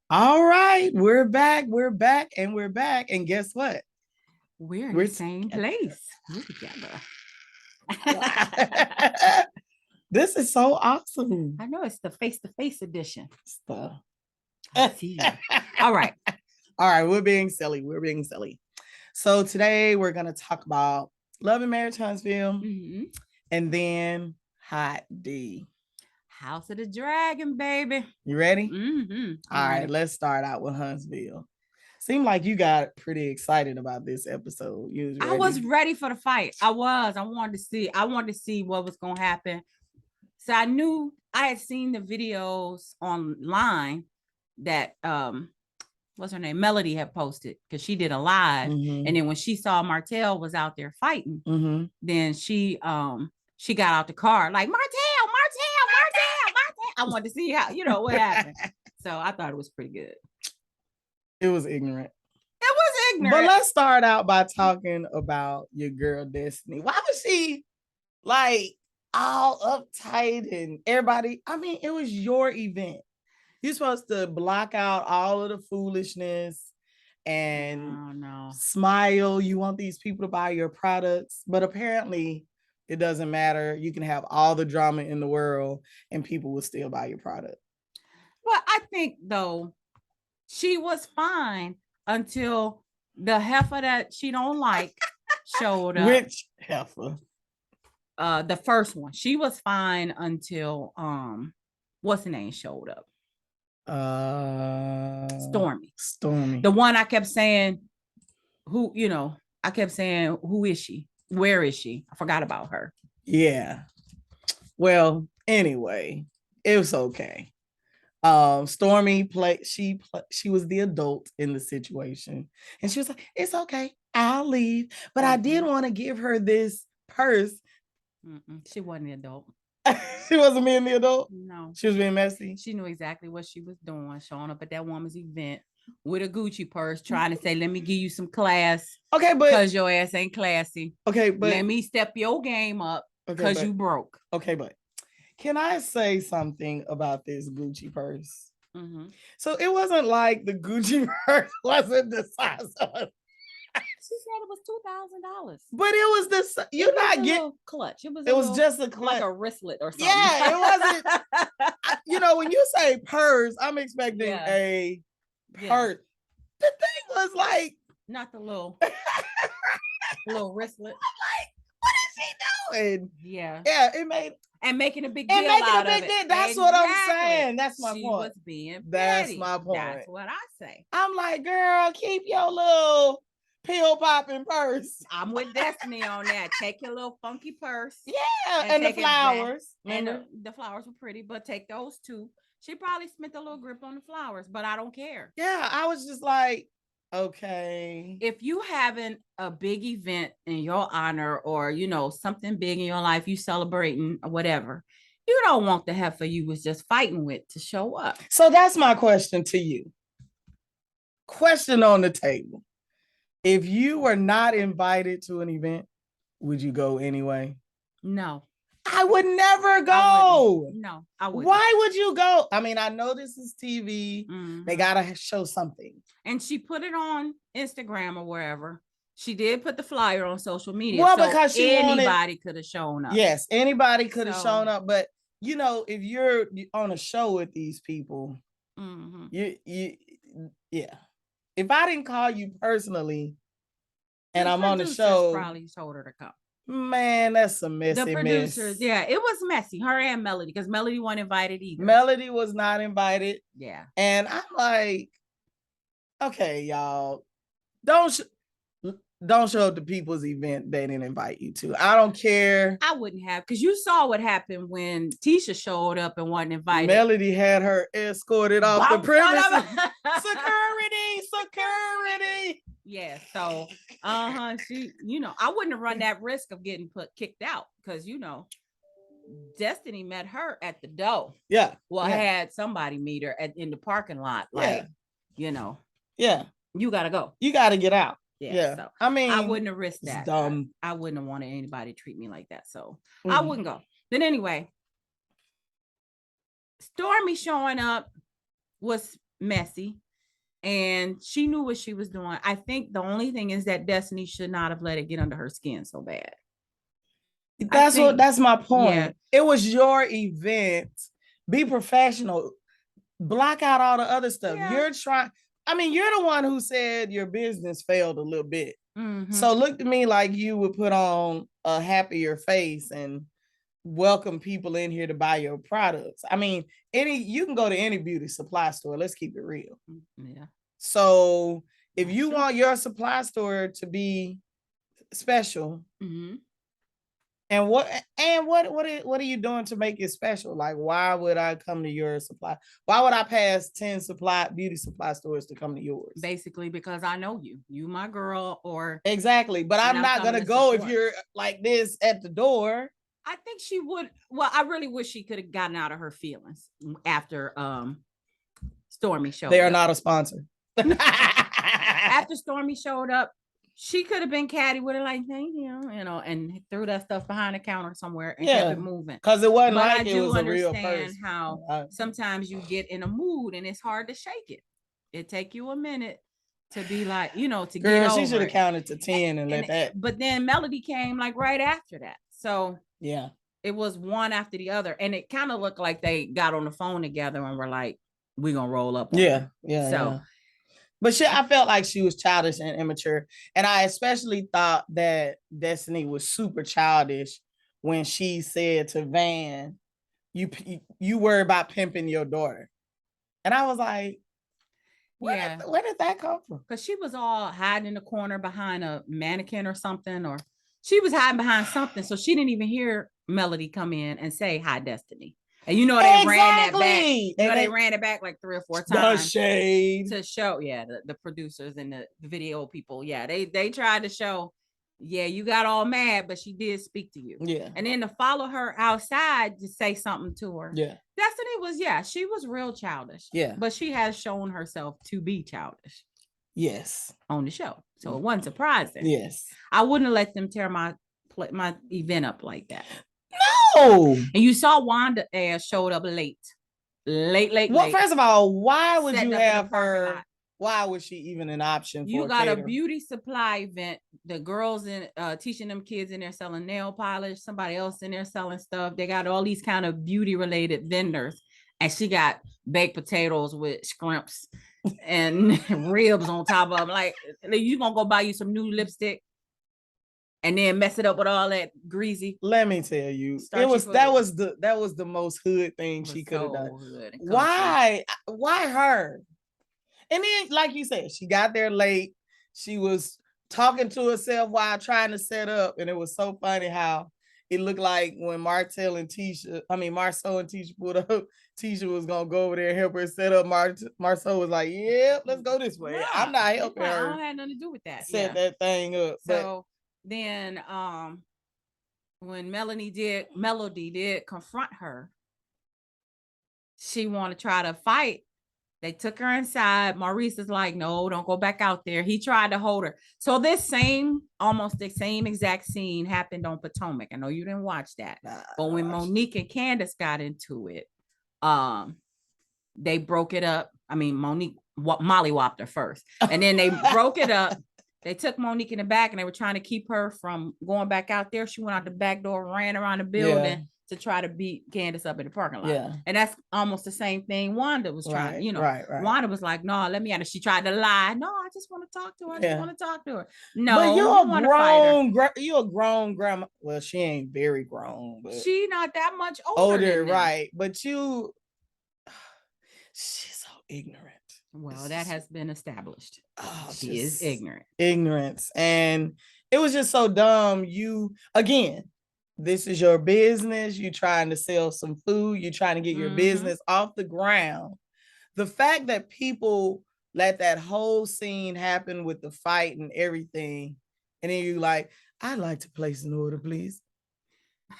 All right, we're back. We're back, and we're back. And guess what? We're in We're the same place. We're together. This is so awesome. I know it's the face-to-face edition. Stuff. I see you. All right. All right, we're being silly. We're being silly. So today we're gonna talk about Love and Marriage Huntsville, and then Hot D. House of the Dragon, baby. You ready? All right, let's start out with Huntsville. Seemed like you got pretty excited about this episode. I was ready for the fight. I wanted to see what was gonna happen. So I knew I had seen the videos online that what's her name? Melody had posted because she did a live. And then when she saw Martell was out there fighting, then she got out the car like Martell. I wanted to see how, what happened. So I thought it was pretty good. It was ignorant. But let's start out by talking about your girl Destiny. Why was she like all uptight and everybody? I mean, it was your event. You're supposed to block out all of the foolishness and smile. You want these people to buy your products, but apparently it doesn't matter. You can have all the drama in the world and people will still buy your product. Well, I think though she was fine until the heifer that she don't like showed up. Which heifer? The first one. She was fine until what's the name showed up. Stormy. The one I kept saying, who is she? Where is she? I forgot about her. Yeah. Well, anyway, it was okay. Stormy she was the adult in the situation, and she was like, "It's okay, I'll leave." But I did want to give her this purse. She wasn't the adult. She wasn't being the adult. No, she was being messy. She knew exactly what she was doing, showing up at that woman's event with a Gucci purse, trying to say, "Let me give you some class." Okay, but because your ass ain't classy. Okay, but let me step your game up because you broke. Okay, but can I say something about this Gucci purse? So it wasn't like the Gucci purse wasn't the size of. She said it was $2,000. But it was this. You're not getting clutch. It was just a clutch, like a wristlet or something. Yeah, it wasn't. When you say purse, I'm expecting a purse. The thing was like not the little wristlet. I'm like, what is she doing? Yeah, it made. And making a big deal out of it. That's what I'm saying. That's my point. She was being That's petty. my point. That's what I say. I'm like, girl, keep your little pill popping purse. I'm with Destiny on that. Take your little funky purse. Yeah, and the flowers. And the flowers were pretty, but take those too. She probably spent a little grip on the flowers, but I don't care. Yeah, I was just like, okay. If you having a big event in your honor or, something big in your life, you celebrating or whatever, you don't want the heifer you was just fighting with to show up. So that's my question to you. Question on the table. If you were not invited to an event, would you go anyway? No. I would never go. No, I wouldn't. Why would you go? I mean, I know this is TV. They gotta show something. And she put it on Instagram or wherever. She did put the flyer on social media. Well, so because anybody could have shown up. Yes, anybody could have shown up. But if you're on a show with these people, yeah. If I didn't call you personally, and I'm on the show, probably told her to come. Man, that's a messy The producers, yeah, it was messy. Her and Melody, because Melody wasn't invited either. Melody was not invited. Yeah. And I'm like, okay, y'all, don't show up to people's event they didn't invite you to. I don't care. I wouldn't have, because you saw what happened when Tisha showed up and wasn't invited. Melody had her escorted off the premises. Security. Yeah, so she, I wouldn't have run that risk of getting kicked out because Destiny met her at the door. Yeah. Well, I had somebody meet her in the parking lot. Like, yeah, you gotta go. You gotta get out. Yeah. So, I mean, I wouldn't have risked that. Dumb. I wouldn't have wanted anybody to treat me like that. So I wouldn't go. But anyway, Stormy showing up was messy. And she knew what she was doing. I think the only thing is that Destiny should not have let it get under her skin so bad. That's my point. Yeah. It was your event. Be professional. Block out all the other stuff. Yeah. You're the one who said your business failed a little bit. Mm-hmm. So look to me like you would put on a happier face and welcome people in here to buy your products. I mean, you can go to any beauty supply store. Let's keep it real. Yeah. So if you want your supply store to be special, mm-hmm. and what are you doing to make it special? Like, why would I come to your supply? Why would I pass 10 beauty supply stores to come to yours? Basically, because I know you my girl, or exactly. But I'm not gonna go if you're like this at the door. I think she would. Well, I really wish she could have gotten out of her feelings after Stormy showed up. They are not a sponsor. After Stormy showed up, she could have been catty with it, like, thank you, and threw that stuff behind the counter somewhere and kept it moving. Because it wasn't but like it was a real person. I do understand how sometimes you get in a mood and it's hard to shake it. It take you a minute to be like, to get over. She should have counted to 10 and let that. But then Melody came like right after that. So yeah, it was one after the other. And it kind of looked like they got on the phone together and were like, we're going to roll up. Yeah. But I felt like she was childish and immature. And I especially thought that Destiny was super childish when she said to Van, you worry about pimping your daughter. And I was like, where did that come from? Because she was all hiding in the corner behind a mannequin or something, or she was hiding behind something. So she didn't even hear Melody come in and say, hi, Destiny. And they ran that back. They ran it back like 3 or 4 times. The shade. To show, the producers and the video people. Yeah, they tried to show, you got all mad, but she did speak to you. Yeah. And then to follow her outside to say something to her. Yeah. Destiny was, she was real childish. Yeah. But she has shown herself to be childish. Yes. On the show. So it wasn't surprising. Yes. I wouldn't have let them tear my event up like that. No. And you saw Wanda showed up late. Well, first of all, why would you have her? Why was she even an option? You got a beauty supply event. The girls in teaching them kids in there selling nail polish. Somebody else in there selling stuff. They got all these kind of beauty related vendors, and she got baked potatoes with scrimps and ribs on top of them. Like, you gonna go buy you some new lipstick and then mess it up with all that greasy. Let me tell you, that was the most hood thing she could have done. Why her? And then, like you said, she got there late. She was talking to herself while trying to set up, and it was so funny how it looked like when Marsau and Tisha pulled up, Tisha was gonna go over there and help her set up. Marsau was like, "Yep, let's go this way." Yeah, I'm not helping her. I had nothing to do with that. Set that thing up. So then, when Melody did confront her, she wanted to try to fight. They took her inside. Maurice is like, no, don't go back out there. He tried to hold her. So almost the same exact scene happened on Potomac. I know you didn't watch that. But when Monique and Candace got into it, they broke it up. I mean, Monique mollywopped her first. And then they broke it up. They took Monique in the back and they were trying to keep her from going back out there. She went out the back door, ran around the building to try to beat Candace up in the parking lot. Yeah. And that's almost the same thing Wanda was trying, Right. Wanda was like, no, let me out. She tried to lie. No, I just want to talk to her. I just want to talk to her. No, but you're a grown grandma. Well, she ain't very grown, but she not that much older. Right. But she's so ignorant. Well, that has been established. She is ignorant. Ignorance. And it was just so dumb. This is your business. You're trying to sell some food. You're trying to get your business off the ground. The fact that people let that whole scene happen with the fight and everything, and then you're like, I'd like to place an order, please.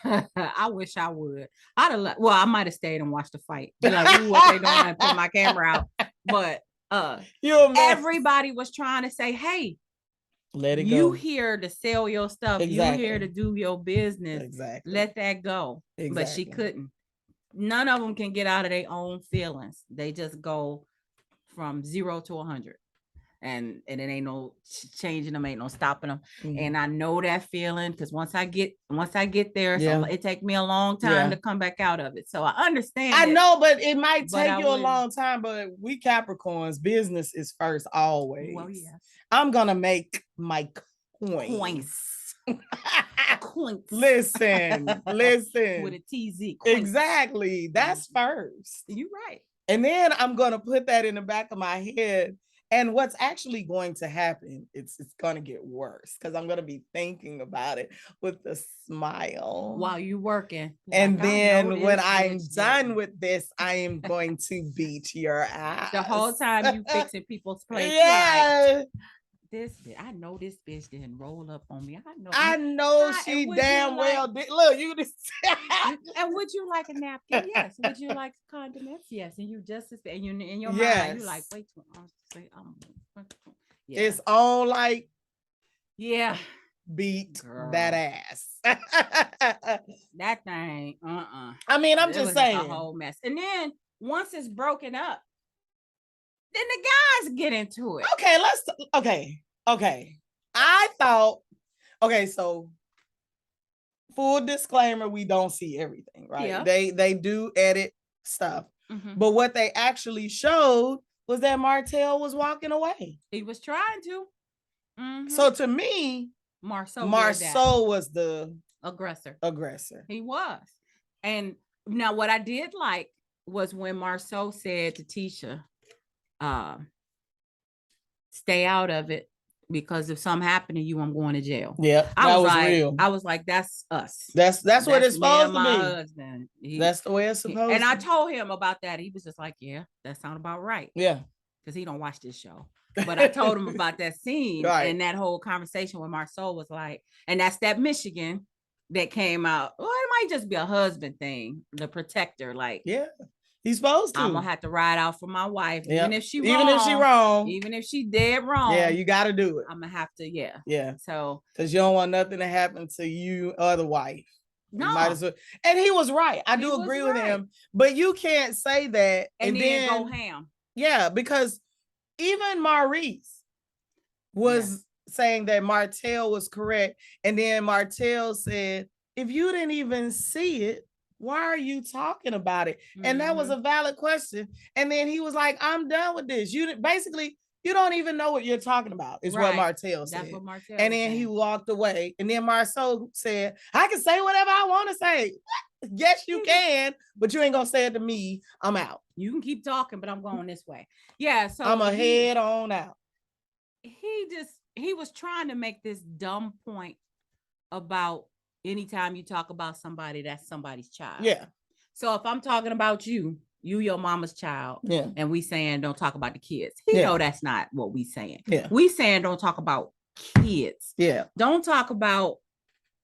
I wish I would. I might have stayed and watched the fight. Be like, ooh, what they doing? And put my camera out. But everybody was trying to say, hey, let it go. You here to sell your stuff. Exactly. You here to do your business. Exactly. Let that go. Exactly. But she couldn't. None of them can get out of their own feelings. They just go from 0 to 100. And it ain't no changing them, ain't no stopping them. And I know that feeling, because once I get there, so it take me a long time to come back out of it. So I understand. I know, but it might take you a long time. But we Capricorns, business is first always. Well, yes. I'm gonna make my coins. Listen with a TZ. Coins. Exactly, that's first. You're right. And then I'm gonna put that in the back of my head. And what's actually going to happen, it's going to get worse, because I'm going to be thinking about it with a smile while you're working. And then when I'm done with this, I am going to beat your ass. The whole time you fixing people's plates. Yeah. Like, I know this bitch didn't roll up on me. I know she damn well did. Look, you just and would you like a napkin? Yes. Would you like condiments? Yes. And you just and you in your mind, you're like, wait till it's on like beat girl. That ass. That thing. I mean, I'm just saying a whole mess. And then once it's broken up, then the guys get into it. Okay. I thought, so full disclaimer, we don't see everything, right? Yeah. They do edit stuff. But what they actually showed was that Martell was walking away. He was trying to. So to me, Marsau was the aggressor. He was. And now what I did like was when Marsau said to Tisha, stay out of it, because if something happened to you, I'm going to jail. Yeah, I was like, real. I was like, that's us. That's what it's supposed to be. Husband. That's the way it's supposed to. And I told him about that. He was just like, yeah, that sounds about right. Yeah. Because he don't watch this show. But I told him about that scene and that whole conversation with Marsau was like, and that's that Michigan that came out. Well, it might just be a husband thing, the protector. Like, yeah. He's supposed to. I'm gonna have to ride out for my wife, even if she dead wrong. Yeah, you got to do it. I'm gonna have to. Yeah. So, because you don't want nothing to happen to you or the wife. No. You might as well. And he was right. I do agree with him. But you can't say that and then go ham. Yeah, because even Maurice was saying that Martell was correct, and then Martell said, "If you didn't even see it, why are you talking about it?" And that was a valid question. And then he was like, I'm done with this. You don't even know what you're talking about, is what Martell said. That's what Martell and then he walked away. And then Marsau said, I can say whatever I want to say. Yes, you can, but you ain't gonna say it to me. I'm out. You can keep talking, but I'm going this way. Yeah, so I'm a head on out. He was trying to make this dumb point about anytime you talk about somebody, that's somebody's child. Yeah. So if I'm talking about you, your mama's child, and we saying don't talk about the kids. Know that's not what we saying. Yeah. We saying don't talk about kids. Yeah. Don't talk about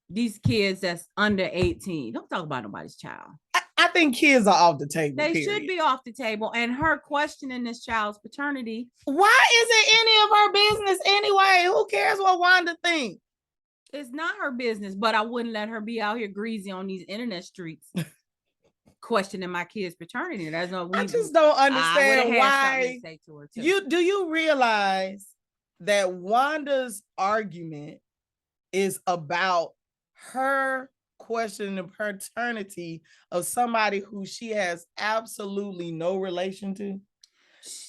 these kids that's under 18. Don't talk about nobody's child. I think kids are off the table. They should be off the table. And her questioning this child's paternity. Why is it any of her business anyway? Who cares what Wanda thinks? It's not her business, but I wouldn't let her be out here greasy on these internet streets questioning my kid's paternity. I just don't understand why. Do you realize that Wanda's argument is about her questioning the paternity of somebody who she has absolutely no relation to?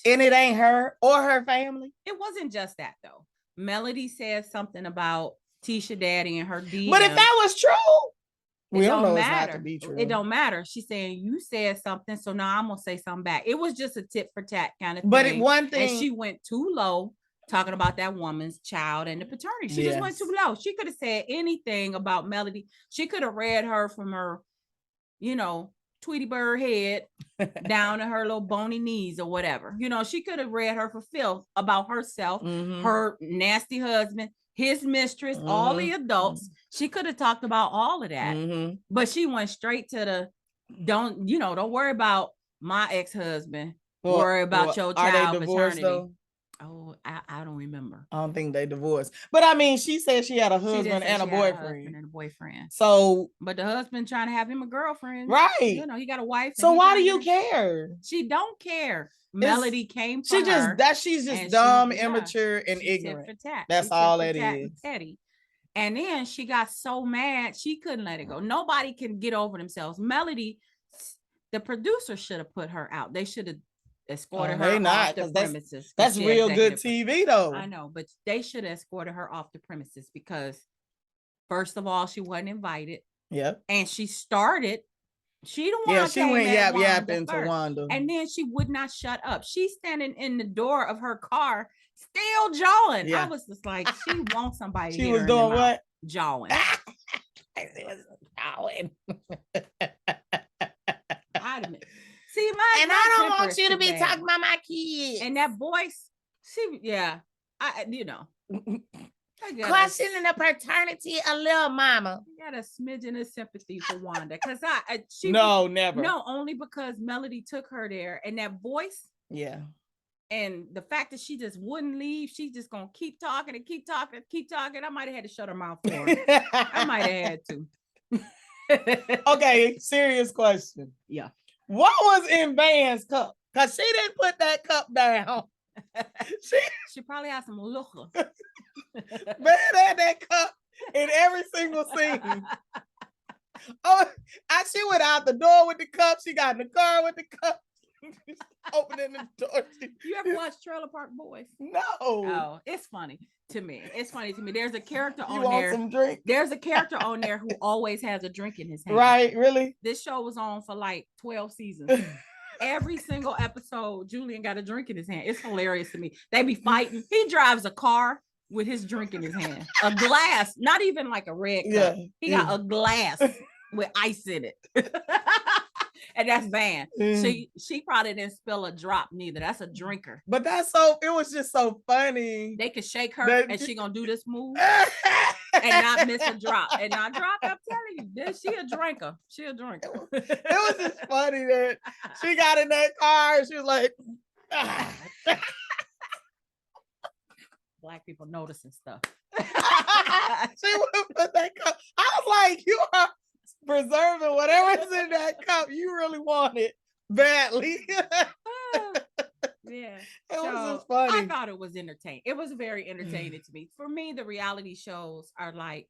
And it ain't her or her family? It wasn't just that, though. Melody said something about Tisha daddy and her DM. But if that was true, we don't know it's not to be true. It don't matter. She's saying you said something, so now I'm gonna say something back. It was just a tit for tat kind of thing. But one thing, and she went too low talking about that woman's child and the paternity. She just went too low. She could have said anything about Melody. She could have read her from her, Tweety Bird head down to her little bony knees or whatever. She could have read her for filth about herself, her nasty husband, his mistress, all the adults. She could have talked about all of that, but she went straight to the don't worry about my ex-husband. Worry about your child paternity. Though? Oh, I don't remember. I don't think they divorced. But I mean, she said she had a She did husband say and a she had a boyfriend. husband and a boyfriend. So, but the husband trying to have him a girlfriend. right. You know, he got a wife. So why do you care? She don't care. Melody came for she just her. She's just dumb, immature, and ignorant. That's all it is. Petty. And then she got so mad she couldn't let it go. Nobody can get over themselves. Melody, the producer should have put her out. They should have escorted her off the premises. That's real good TV though. I know, but they should have escorted her off the premises because first of all, she wasn't invited. Yep. And she started. She the one. Yeah, she went yap into Wanda. And then she would not shut up. She's standing in the door of her car, still jawing. Yeah. I was just like, she wants somebody. She was doing what? Jawing. Jawing. See, and I don't want you to be talking about my kids. And that voice, I questioning the paternity of little mama. I got a smidgen of sympathy for Wanda because never. No, only because Melody took her there and that voice. Yeah. And the fact that she just wouldn't leave, she's just gonna keep talking and keep talking and keep talking. I might have had to shut her mouth for her. I might have had to. Okay, serious question. Yeah. What was in Van's cup? Because she didn't put that cup down. She probably had some loooong. Van had that cup in every single scene. Oh, she went out the door with the cup. She got in the car with the cup. Opening the door. You ever watch Trailer Park Boys? No. Oh, it's funny to me. There's a character on want there. Some drink? There's a character on there who always has a drink in his hand. Right? Really? This show was on for like 12 seasons. Every single episode, Julian got a drink in his hand. It's hilarious to me. They be fighting. He drives a car with his drink in his hand. A glass, not even like a red cup. Yeah. He got a glass with ice in it. And that's Van. She probably didn't spill a drop neither. That's a drinker. But it was just so funny. They could shake her and she gonna do this move and not miss a drop. And not drop, I'm telling you, she a drinker. She a drinker. It was just funny that she got in that car and she was like, Black people noticing stuff. She would put that cup. I was like, you are preserving whatever's in that cup you really want it badly. Yeah, it was just funny. I thought it was entertaining. It was very entertaining to me. For me, the reality shows are like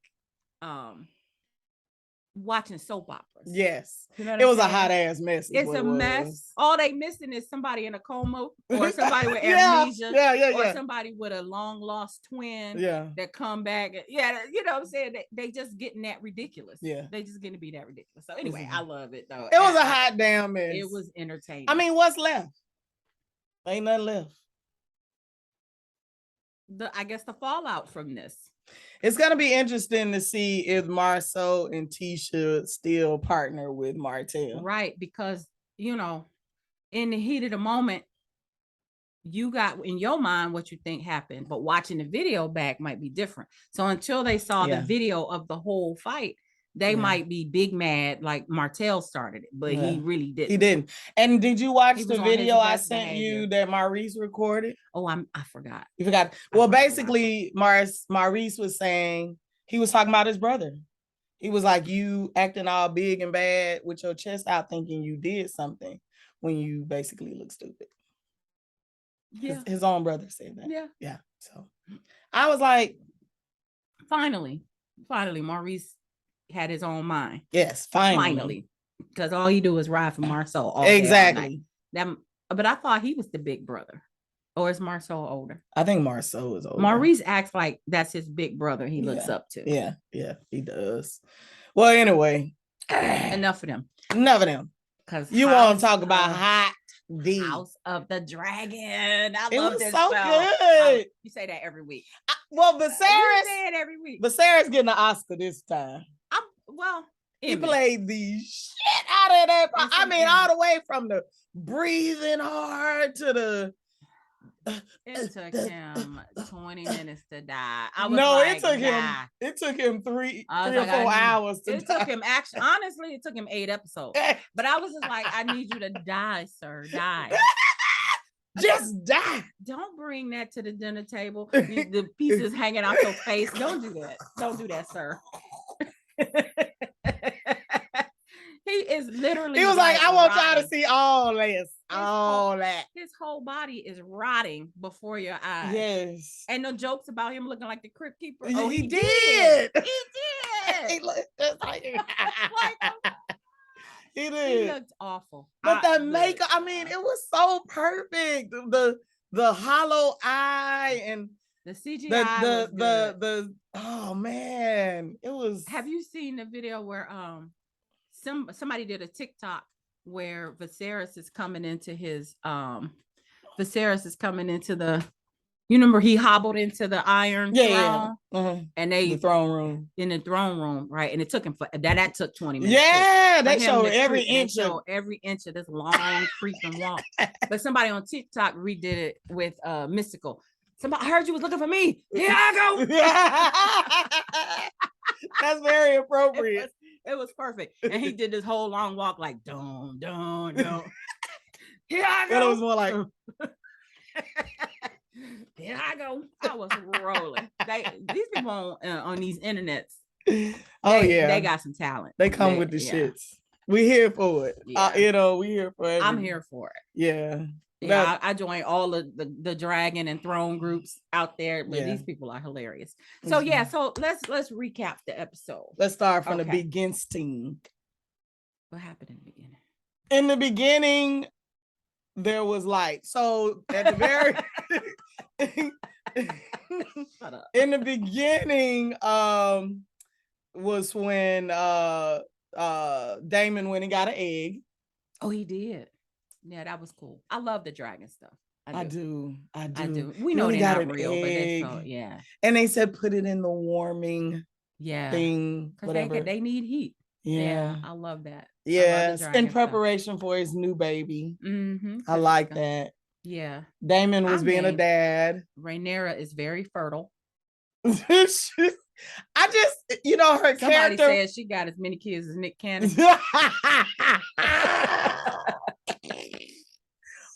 watching soap operas. Yes, you know it was a hot ass mess. It's a mess. All they missing is somebody in a coma or somebody with amnesia, or somebody with a long lost twin. That come back. Yeah, you know what I'm saying. They just getting that ridiculous. Yeah, they just getting to be that ridiculous. So anyway, I love it though. It was a hot damn mess. It was entertaining. I mean, what's left? Ain't nothing left. I guess the fallout from this. It's gonna be interesting to see if Marsau and Tisha still partner with Martell. Right, because in the heat of the moment, you got in your mind what you think happened, but watching the video back might be different. So until they saw the video of the whole fight, they might be big mad like Martell started it, but he really didn't. He didn't. And did you watch the video I sent you that Maurice recorded? Oh, I forgot. You forgot. Well, basically, Maurice was saying, he was talking about his brother. He was like, you acting all big and bad with your chest out thinking you did something when you basically look stupid. Yeah. His own brother said that. Yeah. Yeah. So I was like, finally, Maurice had his own mind. Yes, finally. Because all he do is ride for Marsau all exactly. Day, all night. But I thought he was the big brother. Or is Marsau older? I think Marsau is older. Maurice acts like that's his big brother he looks up to. Yeah, he does. Well, anyway. Enough of them. Because you want to talk about hot D. House of the Dragon. I love this so show. Good. You say that every week. Well, Viserys. You say it every week. Viserys getting an Oscar this time. He played the shit out of that. I mean, all the way from the breathing hard to the. It took him 20 minutes to die. It took him three or 4 hours to die. It took him honestly, it took him 8 episodes. But I was just like, I need you to die, sir. Die. Just die. Don't bring that to the dinner table. The pieces hanging out your face. Don't do that. Don't do that, sir. He is literally. He was like, I want rotting. y'all to see all this, all that. His whole body is rotting before your eyes. Yes. And no jokes about him looking like the Crypt Keeper. Oh, he did. He did. He looked just like he did. He looked awful. But the makeup, I mean, it was so perfect. The hollow eye and the CGI the oh man, it was. Have you seen the video where somebody did a TikTok where Viserys is coming into the you remember he hobbled into the Iron Throne? And the throne room. In the throne room, right? And it took him that took 20 minutes. Yeah, they showed every inch of this long creeping walk. But somebody on TikTok redid it with Mystical. Somebody, I heard you was looking for me. Here I go. That's very appropriate. It was perfect. And he did this whole long walk like, don't. Here I go. But it was more like, here I go. I was rolling. These people on these internets. They got some talent. They come with the shits. We here for it. Yeah. We here for it. I'm here for it. Yeah. Yeah, I joined all of the dragon and throne groups out there, but these people are hilarious. So so let's recap the episode. Let's start from the beginning. What happened in the beginning? In the beginning, there was light. So at the very in the beginning, was when Daemon went and got an egg. Oh, he did. Yeah, that was cool. I love the dragon stuff. I do. We know they're not real, but and they said put it in the warming thing. Whatever. They need heat. Yeah. I love that. Yes, in preparation for his new baby. I like that. Yeah. Daemon was being a dad. Rhaenyra is very fertile. I just, her Somebody character. said she got as many kids as Nick Cannon.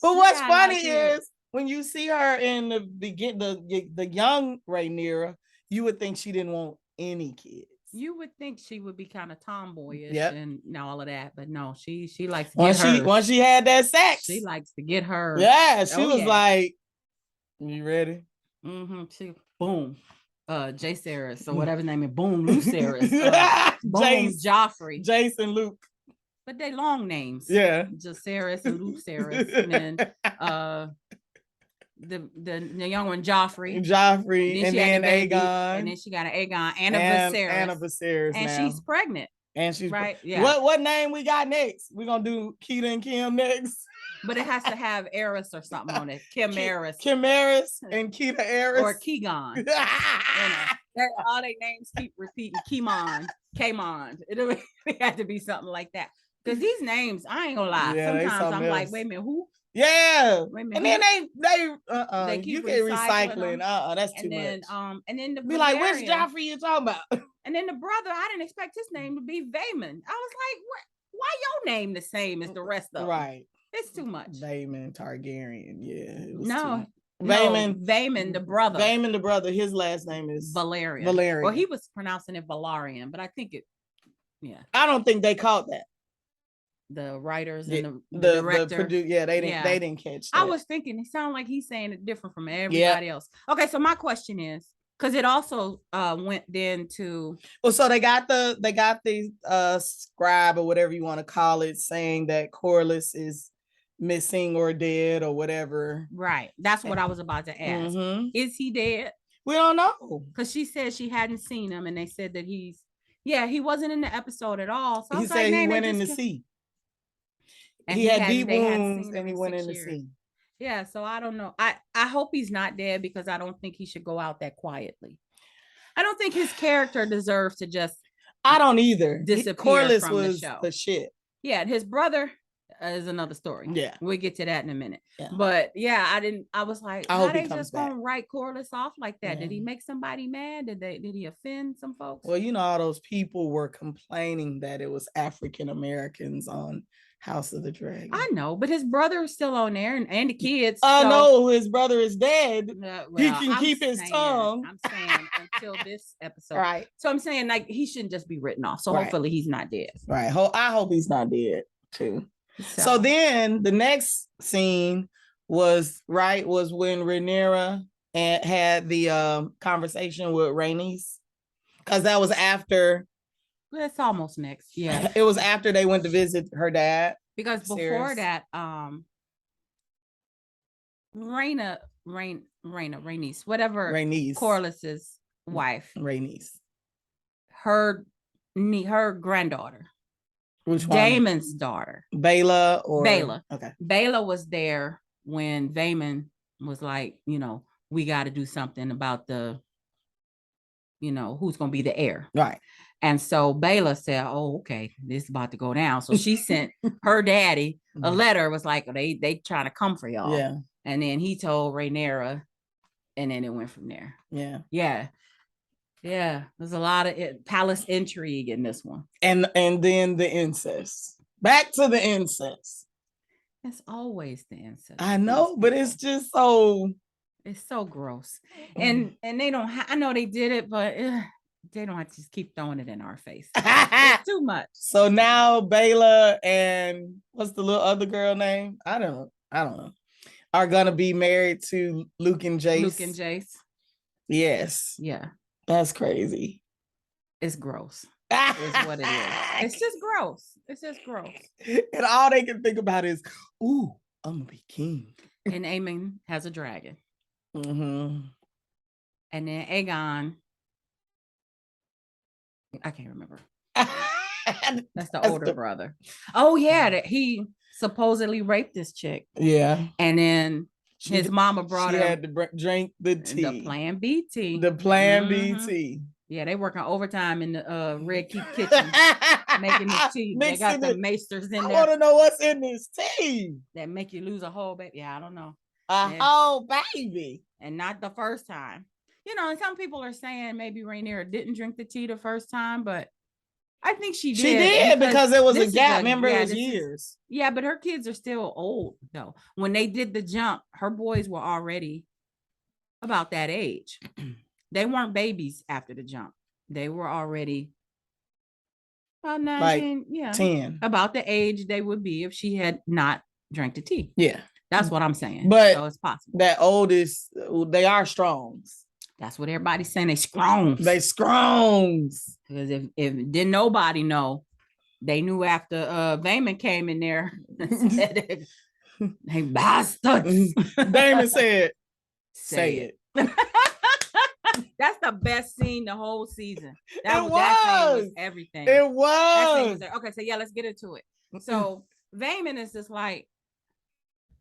But what's funny is when you see her in the the young Rhaenyra, you would think she didn't want any kids. You would think she would be kind of tomboyish and all of that, but no, she likes to get once she had that sex. She likes to get her. Yeah, she was like, "You ready?" She boom. Jaceres or whatever his name is, boom, Lucerys, boom, Joffrey, Jason, Luke. But they long names. Yeah. Jaceres and Lucerys. And then the young one, Joffrey. And then Aegon. And then she got an Aegon and a Viserys. And she's pregnant. And she's right. Yeah. What name we got next? We're gonna do Keita and Kim next. But it has to have Eris or something on it. Kim Eris. Kim Eris and Keita Eris. Or Keegan. All their names keep repeating. Kamon. It had to be something like that. Because these names, I ain't gonna lie. Sometimes I'm like, wait a minute, who? Yeah. Wait a minute, and then they keep recycling. That's too much. And then the be like, which Joffrey you talking about? And then the brother, I didn't expect his name to be Daemon. I was like, what? Why your name the same as the rest of them? Right. It's too much. Daemon Targaryen. Yeah. It was Daemon the brother. Daemon the brother. His last name is Valerian. Well, he was pronouncing it Valarian, but I think it. Yeah. I don't think they caught that. The writers and the director. They didn't catch that. I was thinking it sounded like he's saying it different from everybody else. Okay, so my question is, because it also went then to so they got the scribe or whatever you want to call it saying that Corlys is missing or dead or whatever. Right. That's what I was about to ask. Is he dead? We don't know. Because she said she hadn't seen him and they said that he wasn't in the episode at all. So he said he went in the sea. And he had deep wounds and he went in the sea. Yeah, so I don't know. I hope he's not dead because I don't think he should go out that quietly. I don't think his character deserves to just. I don't either. Disappear Corlys from was the show. The shit. Yeah, his brother is another story. Yeah, we'll get to that in a minute. Yeah. But I was like, I how hope they he comes just back. gonna write Corlys off like that? Yeah. Did he make somebody mad? Did he offend some folks? Well, all those people were complaining that it was African Americans on House of the Dragon. I know, but his brother is still on there, and the kids. I so, know his brother is dead. He can I'm keep his tongue. I'm saying until this episode. Right. So I'm saying like he shouldn't just be written off. So Right. hopefully he's not dead. Right. I hope he's not dead too. So then the next scene was when Rhaenyra had the conversation with Rhaenys, because that was after. It's almost next. Yeah. It was after they went to visit her dad. Because before that, Rhaenys, whatever, Corlys's wife, Rhaenys, her granddaughter, which one? Daemon's daughter, Baela. Okay, Baela was there when Daemon was like, we got to do something about the, who's going to be the heir, right? And so Baela said, "Oh, okay, this is about to go down." So she sent her daddy a letter. Was like, they trying to come for y'all. Yeah. And then he told Rhaenyra, and then it went from there. Yeah. There's a lot of palace intrigue in this one. And then the incest. Back to the incest. It's always the incest. I know, but it's just so. It's so gross. And they don't. I know they did it, but. They don't have to just keep throwing it in our face. It's too much. So now Baela and what's the little other girl name? I don't know. Are gonna be married to Luke and Jace. Yes. Yeah. That's crazy. It's gross. Is what it is. It's just gross. And all they can think about is, ooh, I'm gonna be king. And Aemon has a dragon. Mm-hmm. And then Aegon. I can't remember. That's the older brother. Oh yeah, that he supposedly raped this chick. Yeah, and then his mama brought her. She had to drink the tea. The Plan B tea. The Plan B tea. Yeah, they working overtime in the Red Keep kitchen making this tea. They got the maesters in there. I want to know what's in this tea that make you lose a whole baby. Yeah, I don't know. Whole baby, and not the first time. And some people are saying maybe Rhaenyra didn't drink the tea the first time, but I think she did. She did because it was a gap. Remember, it was years. Yeah, but her kids are still old, though. When they did the jump, her boys were already about that age. They weren't babies after the jump. They were already about 9, 10. About the age they would be if she had not drank the tea. Yeah. That's what I'm saying. But so it's possible. That oldest, they are strongs. That's what everybody's saying. They strongs. Because if didn't nobody know, they knew after Daemon came in there and said, "Hey, bastards." Daemon said, "Say it." That's the best scene the whole season. That was everything. It was. Okay, so let's get into it. So Daemon is just like,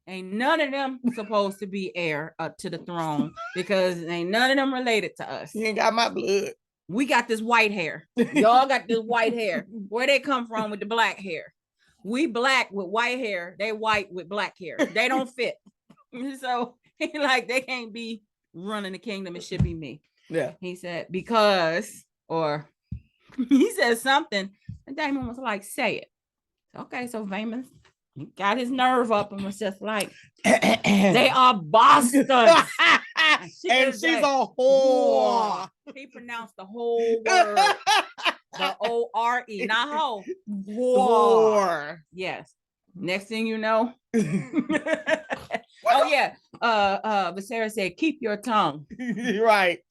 ain't none of them supposed to be heir up to the throne because ain't none of them related to us. You ain't got my blood. We got this white hair. Y'all got this white hair. Where they come from with the black hair? We black with white hair. They white with black hair. They don't fit. So like they can't be running the kingdom. It should be me. Yeah. He said he said something, and Daemon was like, "Say it." Okay, so Daemon got his nerve up and was just like, "They are bastards." And she's a whore. He pronounced the whole word, the O-R-E, not hoe. Whore. Yes. Next thing you know. Oh yeah. Viserys said, "Keep your tongue." Right.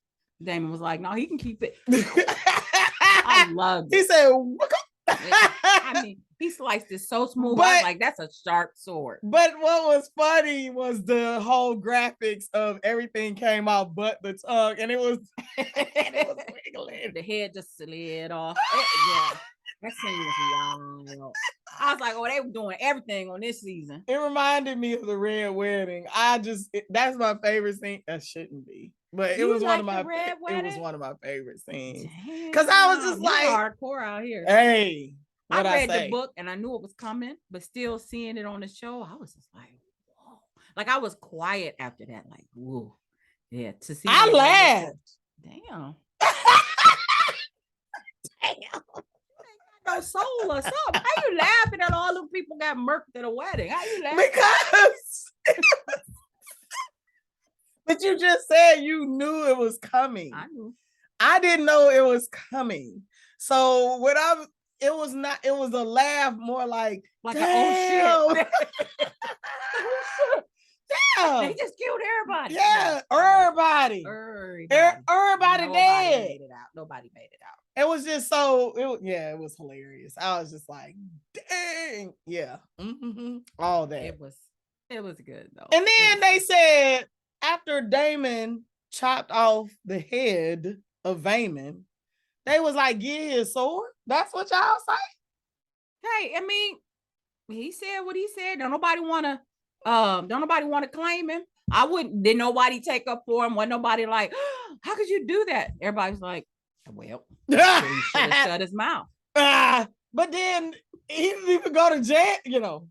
Daemon was like, "No, he can keep it." I love it. He said, I mean, he sliced it so smooth. I was like, that's a sharp sword. But what was funny was the whole graphics of everything came out but the tongue, and it was wiggling. The head just slid off. Yeah. That scene was wild. I was like, oh, they were doing everything on this season. It reminded me of the Red Wedding. That's my favorite scene. That shouldn't be. But it was one of my favorite scenes. Because I was just like hardcore out here. Hey. I read the book and I knew it was coming, but still seeing it on the show, I was just like, whoa. Like I was quiet after that, like, whoa. Yeah, to see. I laughed. Damn. Damn. No your soul or something. How you laughing at all them people got murked at a wedding? How you laughing? Because but you just said you knew it was coming. I knew. I didn't know it was coming. So when it was a laugh more like an oh shit. Damn. They just killed everybody. Yeah, everybody dead. Nobody made it out. Nobody made it out. It was just it was hilarious. I was just like, dang, yeah, all that. It was good though. And then they said after Daemon chopped off the head of Vaemon, they was like, get his sword. That's what y'all say. Hey, I mean, he said what he said. Don't nobody want to claim him. Did nobody take up for him? Wasn't nobody like, oh, how could you do that? Everybody's like, well, he should have shut his mouth. But then he didn't even go to jail, No.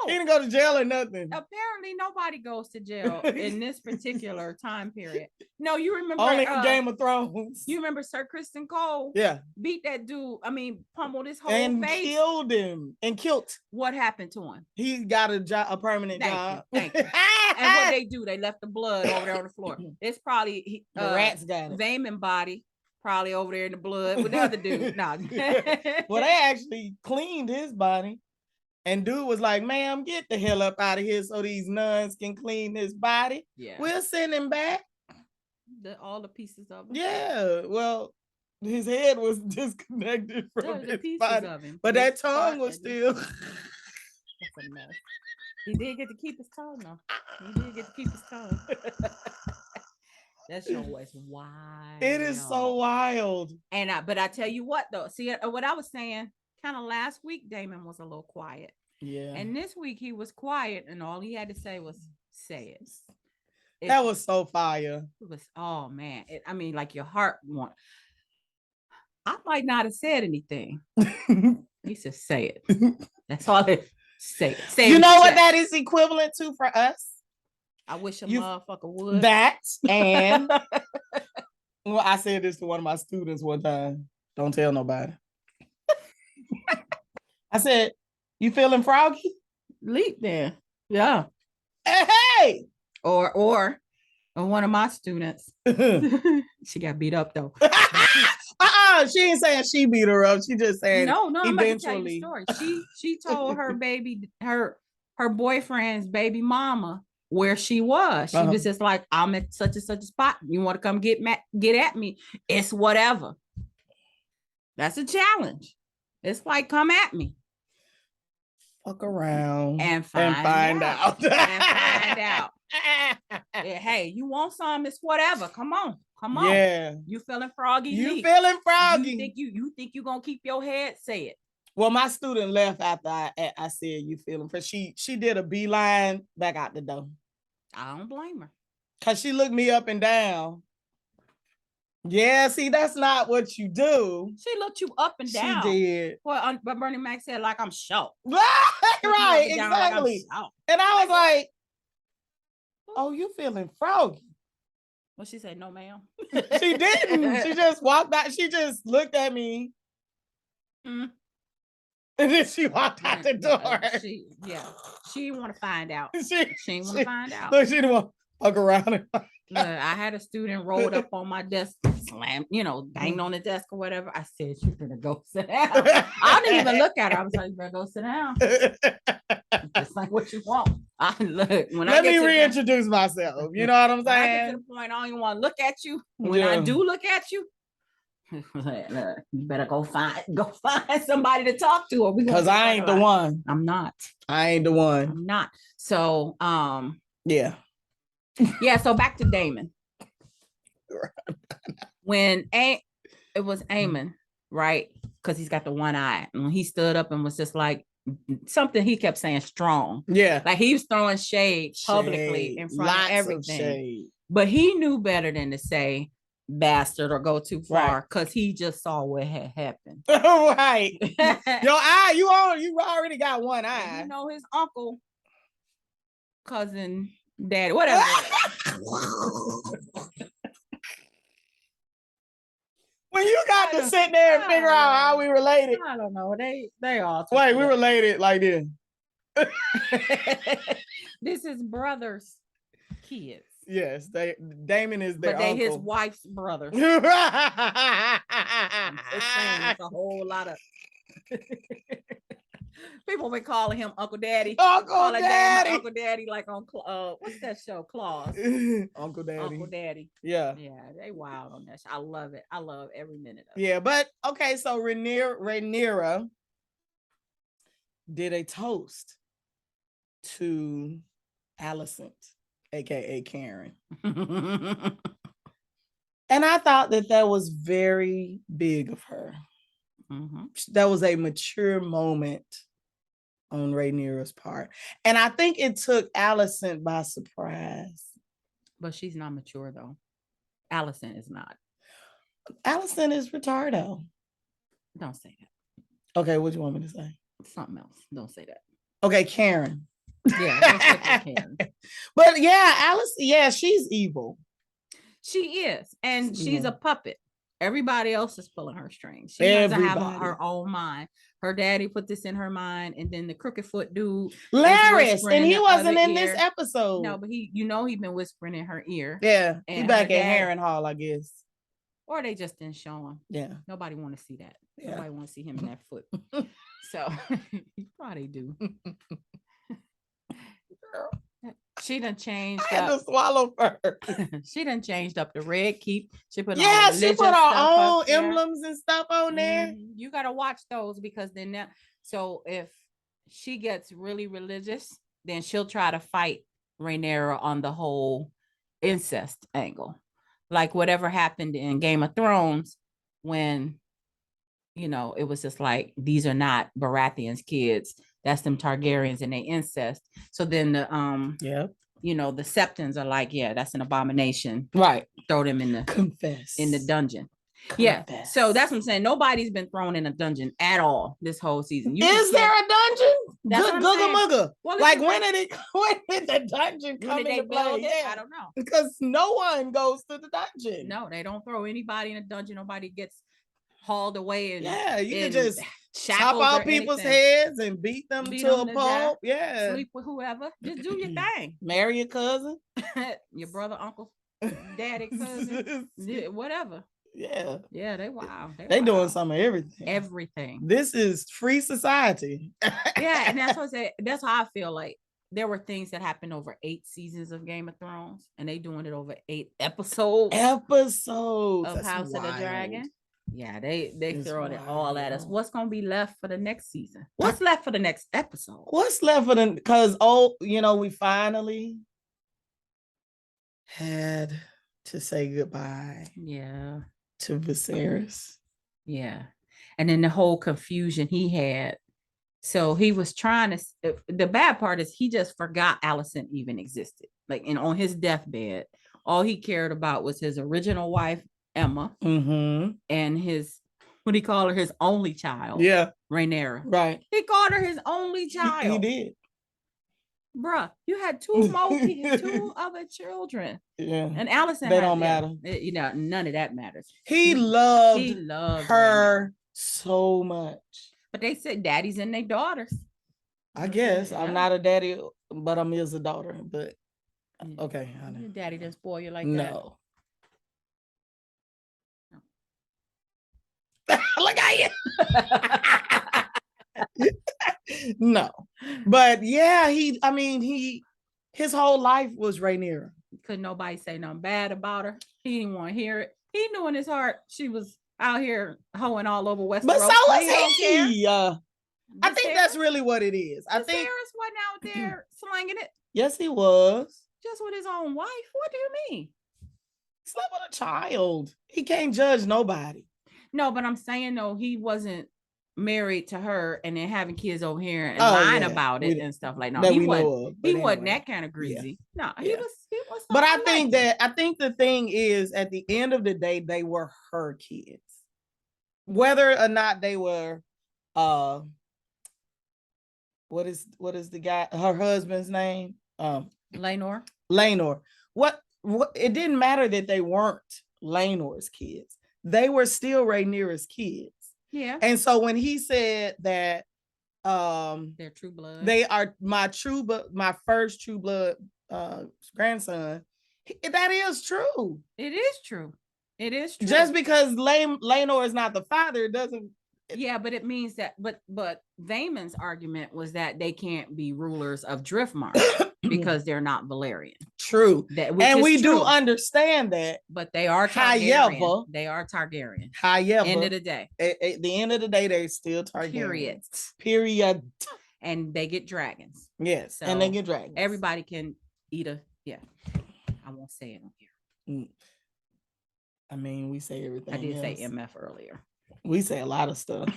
He didn't go to jail or nothing. Apparently, nobody goes to jail in this particular time period. No, you remember only in Game of Thrones. You remember Sir Kristen Cole? Yeah, beat that dude. I mean, pummeled his whole and face. Killed him and killed. What happened to him? He got a permanent job. Thank you. And what they do? They left the blood over there on the floor. It's probably the rats got it. Vaemon body. Probably over there in the blood with the other dude. Nah. Well, they actually cleaned his body. And dude was like, ma'am, get the hell up out of here so these nuns can clean his body. Yeah. We'll send him back. All the pieces of him. Yeah. Well, his head was disconnected from his pieces body. of him. But that tongue was still. That's a mess. He did get to keep his tongue, though. He did get to keep his tongue. That show was wild. It is so wild. But I tell you what, though. See, what I was saying, kind of last week, Daemon was a little quiet. Yeah. And this week he was quiet, and all he had to say was, say it. That was so fire. It was, oh man. I mean, like your heart want. I might not have said anything. He said, say it. That's all it. Say it. Say it. You know what that is equivalent to for us? I wish a motherfucker would. That and well, I said this to one of my students one time. Don't tell nobody. I said, you feeling froggy? Leap there. Yeah. Hey. Or one of my students. She got beat up though. She ain't saying she beat her up. She just saying no, eventually. I'm about to tell you the story. She told her boyfriend's baby mama where she was. She was just like, I'm at such and such a spot. You want to come get at me? It's whatever. That's a challenge. It's like, come at me. Fuck around and find out. And find out. Yeah, hey, you want some? It's whatever. Come on. Yeah. You feeling froggy? You feeling froggy? You think you gonna keep your head? Say it. Well, my student left after I said you feeling for she did a beeline back out the door. I don't blame her. Cause she looked me up and down. Yeah, see, that's not what you do. She looked you up and down. She did. Well, but Bernie Mac said, like, I'm shocked. Right, exactly. Like and I was like, oh, you feeling froggy? Well, she said, no, ma'am. She didn't. She just walked out. She just looked at me. And then she walked out the door. She didn't want to find out. She didn't want to find out. Look, she didn't want to fuck around. Look, I had a student rolled up on my desk, slammed, banged on the desk or whatever. I said, you're going to go sit down. I didn't even look at her. I was like, you better go sit down. Just like what you want. Let me reintroduce myself. You know what I'm saying? I get to the point, I don't even want to look at you. When I do look at you, you better go find somebody to talk to. Because I ain't the one. I'm not. I ain't the one. I'm not. So, yeah. Yeah, so back to Daemon. When it was Aemon, right? Because he's got the one eye. And when he stood up and was just like, something he kept saying strong. Yeah. Like he was throwing shade publicly in front of everything. But he knew better than to say bastard or go too far because he just saw what had happened. Right. Your eye, you already got one eye. And his uncle, cousin, daddy, whatever. When you got to sit there and figure out how we related. I don't know. They all. Wait, we related like this. This is brother's kids. Yes, Daemon is their but they uncle. his wife's brothers. I'm just saying, it's a whole lot of people been calling him Uncle Daddy. Uncle Daddy. Daemon, Uncle Daddy, like on what's that show? Claus. Uncle Daddy. Uncle Daddy. Yeah. Yeah, they wild on that show. I love it. I love every minute of it. Yeah, but okay, so Rhaenyra did a toast to Alicent, aka Karen. And I thought that was very big of her. Mm-hmm. That was a mature moment on Rhaenyra's part. And I think it took Alicent by surprise. But she's not mature though. Alicent is not. Alicent is retardo. Don't say that. Okay, what do you want me to say? Something else. Don't say that. Okay, Karen. Yeah, Karen. But yeah, Alice, yeah, she's evil. She is, and she's a puppet. Everybody else is pulling her strings. She doesn't have her own mind. Her daddy put this in her mind, and then the crooked foot dude, Laris, and he wasn't in this episode. No, but he's been whispering in her ear. Yeah, he's back at Harrenhal, I guess. Or they just didn't show him. Yeah, nobody want to see that. Yeah. Nobody want to see him in that foot. So you probably do. Girl. She done changed up. I had to swallow first. She done changed up the red keep. She put she put her own emblems and stuff on there. You gotta watch those because then so if she gets really religious, then she'll try to fight Rhaenyra on the whole incest angle. Like whatever happened in Game of Thrones when it was just like, these are not Baratheon's kids. That's them Targaryens and they incest. So then the the Septons are like, yeah, that's an abomination. Right. Throw them in the dungeon. Confess. Yeah. So that's what I'm saying. Nobody's been thrown in a dungeon at all this whole season. Is there a dungeon? That's Googa mugga. Well, like when did the dungeon come into play? I don't know. Because no one goes to the dungeon. No, they don't throw anybody in a dungeon. Nobody gets hauled away and you can just chop off people's heads and beat them to a pulp. Yeah, sleep with whoever. Just do your thing. Marry your cousin, your brother, uncle, daddy, cousin, whatever. Yeah, they wild. They doing some of everything. Everything. This is free society. Yeah, and that's what I said. That's how I feel like. There were things that happened over 8 seasons of Game of Thrones, and they doing it over 8 episodes. Of House That's of the Dragon. Yeah, they throwing it all at us. What's gonna be left for the next season? What's left for the next episode? What's left for the? Because we finally had to say goodbye. Yeah. To Viserys. Yeah, and then the whole confusion he had. So he was trying to. The bad part is he just forgot Alicent even existed. Like, and on his deathbed, all he cared about was his original wife Emma, and his, what do you call her? His only child. Yeah, Rhaenyra. Right. He called her his only child. He did. Bruh, you had 2 more kids, 2 other children. Yeah. And Alicent, they don't matter. None of that matters. He loved her Rhaenyra so much. But they said daddies and their daughters. I guess. I'm not a daddy, but I'm a daughter. But okay. Your daddy didn't spoil you like that. No. Look at you. No. But yeah, his whole life was Rhaenyra. Couldn't nobody say nothing bad about her. He didn't want to hear it. He knew in his heart she was out here hoeing all over Westeros. But so was he. I think that's really what it is. I think Viserys wasn't out there slanging it. Yes, he was. Just with his own wife. What do you mean? Slept with a child. He can't judge nobody. No, but I'm saying though, he wasn't married to her and then having kids over here and lying about it and stuff like. No, he wasn't that kind of greasy. Yeah. No, he was. But I think the thing is, at the end of the day, they were her kids, whether or not they were. What is the guy? Her husband's name? Laenor. What? It didn't matter that they weren't Laenor's kids. they were still Rhaenyra's kids. Yeah. And so when he said that they're true blood, they are my first true blood grandson, that is true. It is true. It is true. Just because Laenor is not the father, it doesn't. Yeah, but it means that. But Daemon's argument was that they can't be rulers of Driftmarsh because they're not Valerian. True. And we do understand that. But they are Targaryen. They are Targaryen. End of the day. At the end of the day, they're still Targaryen. Period. And they get dragons. Yes. So and they get dragons. Everybody can eat I won't say it on here. I mean, we say everything. I did say MF earlier. We say a lot of stuff.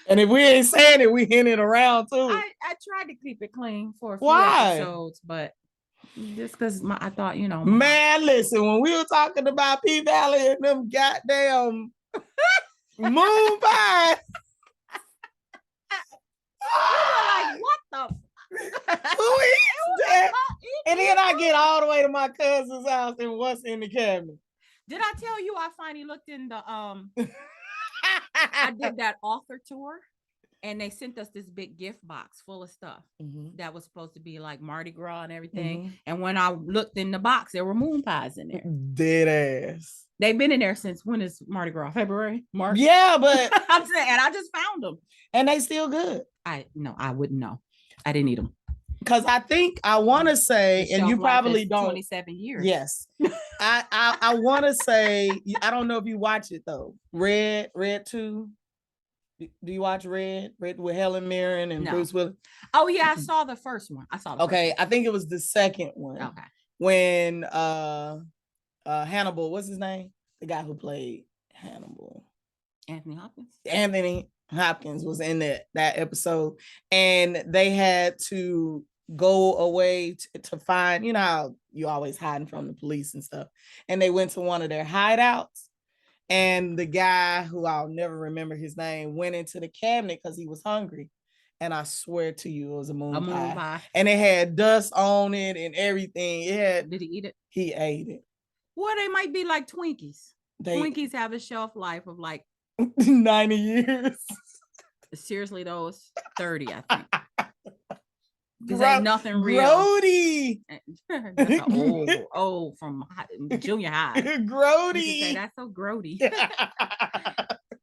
And if we ain't saying it, we hint it around too. I tried to keep it clean for a few episodes, but just because I thought, Man, listen, when we were talking about P-Valley and them goddamn moon pies. Like, what the who eats that? And then I get all the way to my cousin's house and what's in the cabinet. Did I tell you I finally looked in the I did that author tour and they sent us this big gift box full of stuff that was supposed to be like Mardi Gras and everything. And when I looked in the box, there were moon pies in there. Dead ass. They've been in there since when is Mardi Gras? February? March? Yeah, but I'm saying, and I just found them. And they still good. I wouldn't know. I didn't eat them. Because I want to say, and you probably don't. 27 years. Yes. I want to say, I don't know if you watch it though. Red 2. Do you watch Red with Helen Mirren and Bruce Willis? Oh yeah, I saw the first one. Okay, I think it was the second one. Okay. When Hannibal, what's his name? The guy who played Hannibal. Anthony Hopkins was in that episode, and they had to go away to find, how you always hiding from the police and stuff. And they went to one of their hideouts, and the guy who I'll never remember his name went into the cabinet because he was hungry. And I swear to you, it was a moon pie. And it had dust on it and everything. Did he eat it? He ate it. Well, they might be like Twinkies. Twinkies have a shelf life of like 90 years. Seriously, though, it's 30, I think. Because ain't nothing real. Grody. That's old from junior high. Grody. That's so grody.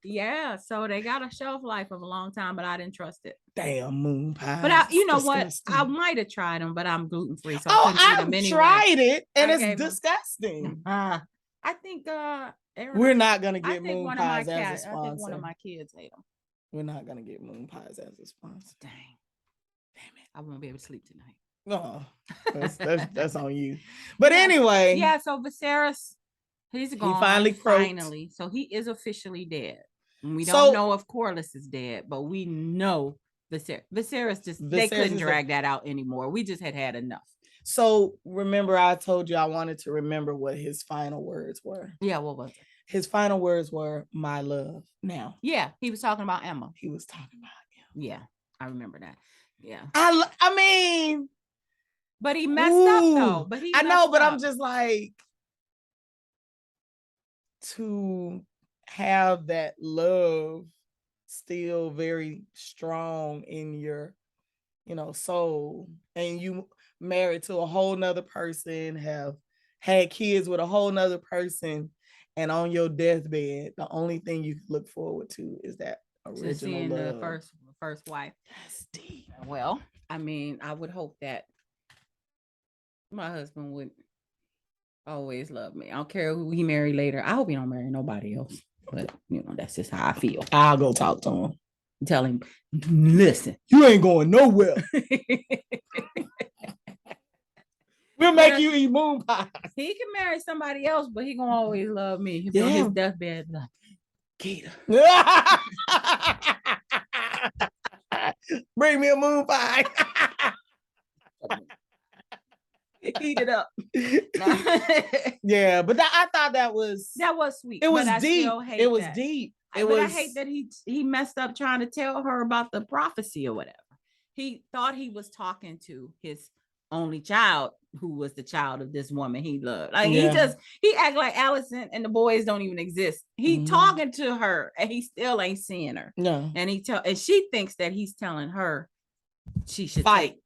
Yeah, so they got a shelf life of a long time, but I didn't trust it. Damn moon pie. But you know what? I might have tried them, but I'm gluten free. So I've tried it, and it's disgusting. I think we're not gonna get moon pies as a sponsor. I think one of my kids ate them. We're not gonna get moon pies as a sponsor. Damn it! I won't be able to sleep tonight. No, that's on you. But anyway, yeah. So Viserys, he's gone. He finally croaked. Finally, so he is officially dead. We don't know if Corlys is dead, but we know Viserys they couldn't drag that out anymore. We just had enough. So remember, I told you I wanted to remember what his final words were. Yeah, what was it? His final words were "my love." Now, yeah, he was talking about Emma. He was talking about Emma. Yeah, I remember that. Yeah, I mean, but he messed up though. But I know, but I'm just like, to have that love still very strong in your, soul, and you married to a whole nother person, have had kids with a whole nother person, and on your deathbed, the only thing you can look forward to is that original love. The first wife. That's deep. Well, I mean, I would hope that my husband would always love me. I don't care who he marry later. I hope he don't marry nobody else. But that's just how I feel. I'll go talk to him. Tell him, listen, you ain't going nowhere. We'll make you eat moon pie. He can marry somebody else, but he gonna always love me. He'll be on his deathbed like, Keita. Bring me a moon pie. Eat it up. Yeah, but I thought that was sweet. It was deep. It was deep. I hate that he messed up trying to tell her about the prophecy or whatever. He thought he was talking to his only child who was the child of this woman he loved. Like Yeah. he act like Allison and the boys don't even exist. He talking to her and he still ain't seeing her. No. And she thinks that he's telling her she should fight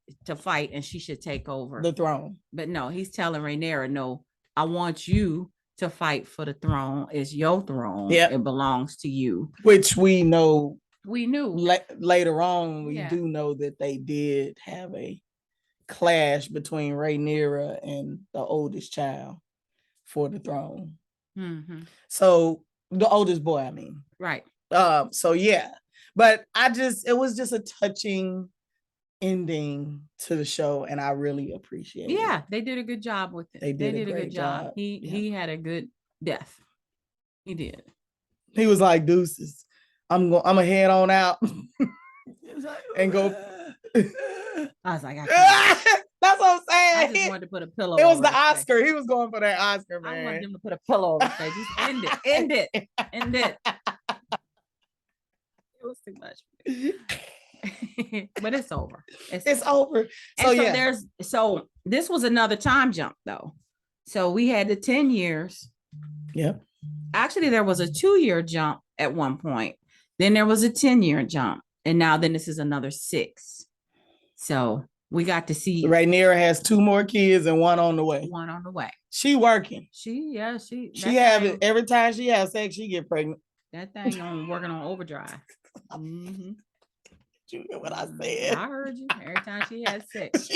and she should take over the throne. But no, he's telling Rhaenyra, no, I want you to fight for the throne. It's your throne. Yeah. It belongs to you. Which we know. We knew. Later on, we do know that they did have a clash between Rhaenyra and the oldest child for the throne. Mm-hmm. So the oldest boy, I mean. Right. So yeah. But it was just a touching ending to the show, and I really appreciate it. Yeah, they did a good job with it. They did a good job. He had a good death. He did. He was like, deuces. I'm gonna head on out and go. I was like, that's what I'm saying. I just wanted to put a pillow. It was the Oscar. He was going for that Oscar, man. I wanted him to put a pillow over his face. Just end it. It was too much. But it's over. It's over. So this was another time jump though. So we had the 10 years. Yep. Actually, there was a 2-year jump at one point. Then there was a 10-year jump. And now then this is another 6. So we got to see. Rhaenyra has 2 more kids and one on the way. She working. She have it every time she has sex, she get pregnant. That thing on working on overdrive. Mm-hmm. You hear what I said? I heard you. Every time she has sex.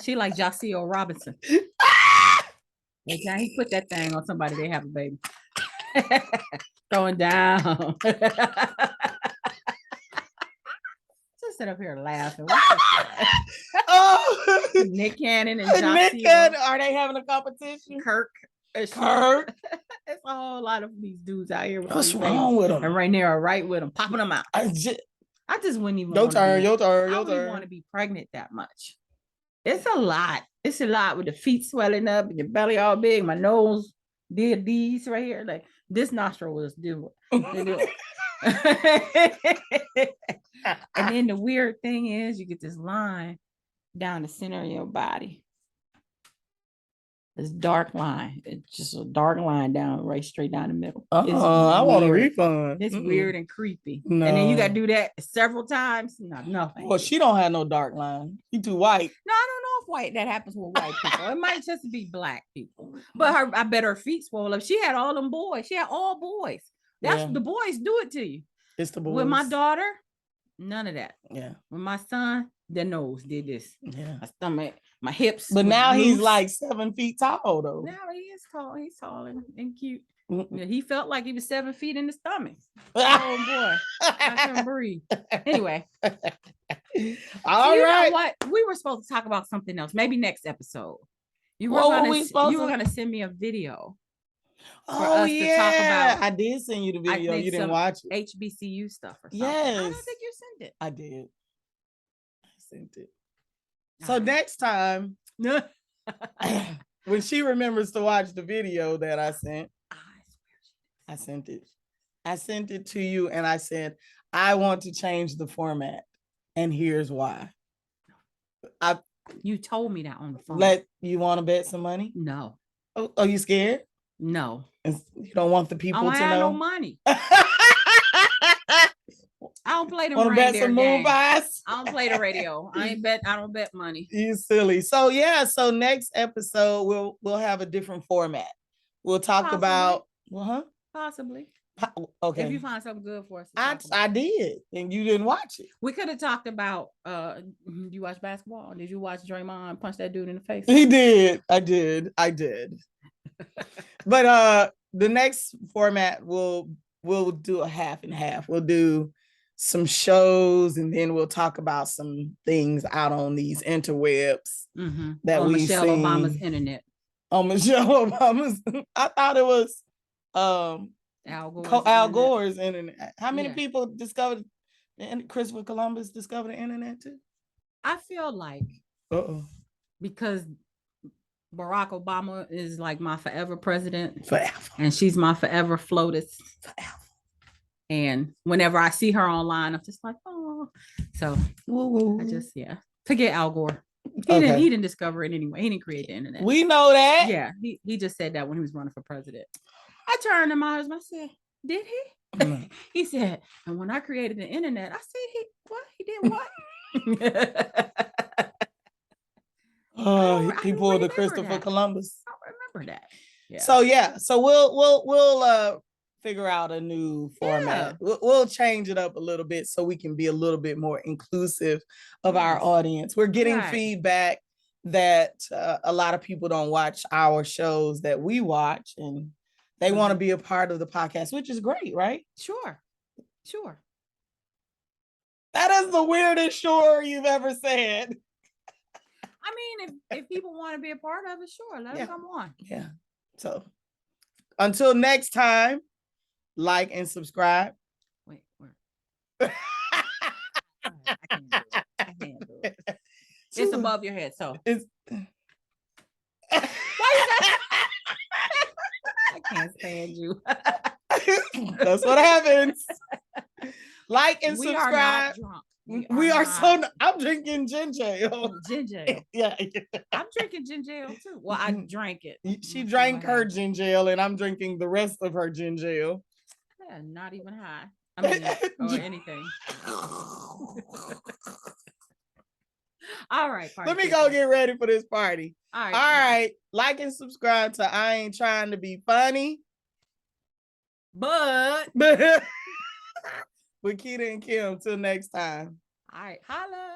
She like Jaceel Robinson. Every time he put that thing on somebody, they have a baby. Going down. Just sit up here laughing. Nick Cannon and Jaceel. Are they having a competition? Kirk. It's a whole lot of these dudes out here. What's wrong with them? And Rhaenyra right with them, popping them out. I just wouldn't even. Your turn. I wouldn't want to be pregnant that much. It's a lot. It's a lot with the feet swelling up and your belly all big. My nose did these right here. Like this nostril was doing. And then the weird thing is you get this line down the center of your body. This dark line. It's just a dark line down, right straight down the middle. I want a refund. It's weird and creepy. No. And then you got to do that several times. Nothing. Well, she don't have no dark line. She too white. No, I don't know if that happens with white people. It might just be black people. But I bet her feet swole up. She had all them boys. She had all boys. The boys do it to you. It's the boys. With my daughter, none of that. Yeah. With my son, the nose did this. Yeah. My stomach, my hips. But now he's like 7 feet tall though. Now he is tall. He's tall and cute. Yeah, he felt like he was 7 feet in the stomach. Oh boy. I couldn't breathe. Anyway. All right. Know what? We were supposed to talk about something else. Maybe next episode. You were gonna send me a video. Oh yeah, to talk about. I did send you the video. You didn't watch it. HBCU stuff or something. Yes. I don't think you sent it. I did. I sent it. So next time, when she remembers to watch the video that I sent, I sent it. I sent it to you, and I said I want to change the format, and here's why. You told me that on the phone. You want to bet some money? No. Oh, are you scared? No. You don't want the people to know? I have no money. I don't play them reindeer bet some games. I don't play the radio. I don't bet money. You silly. So yeah, so next episode we'll have a different format. We'll talk about possibly. Okay. If you find something good for us. I did, and you didn't watch it. We could have talked about you watch basketball? Did you watch Draymond punch that dude in the face? He did. I did. But the next format we'll do a half and half. We'll do some shows, and then we'll talk about some things out on these interwebs that we Michelle seen. Obama's internet. On Michelle Obama's. I thought it was Al Gore's internet. How many people discovered Christopher Columbus discovered the internet too? I feel like because Barack Obama is like my forever president. Forever. And she's my forever FLOTUS. Forever. And whenever I see her online, I'm just like, oh. So woo. I just, forget Al Gore. He didn't discover it anyway. He didn't create the internet. We know that. Yeah, he just said that when he was running for president. I turned to my husband. I said, "Did he?" He said, "And when I created the internet, I said, He did what?" He pulled the Christopher Columbus. I remember that. Yeah. So we'll figure out a new format. We'll change it up a little bit so we can be a little bit more inclusive of our audience. We're getting feedback that a lot of people don't watch our shows that we watch, and they want to be a part of the podcast, which is great, right? Sure. That is the weirdest sure you've ever said. I mean, if people want to be a part of it, sure, let them come on. Yeah. So until next time, like and subscribe. Wait, where? I can't do it. It's above your head, so it's. I can't stand you. That's what happens. Like and subscribe. We are not drunk. We are so. I'm drinking ginger ale. Ginger ale. Yeah. I'm drinking ginger ale too. Well, I drank it. She drank her ginger ale, and I'm drinking the rest of her ginger ale. Yeah, not even high. I mean, or anything. All right. Let me go get ready for this party. All right. Like and subscribe to I Ain't Trying to Be Funny, but with Keita and Kim. Till next time. All right. Holla.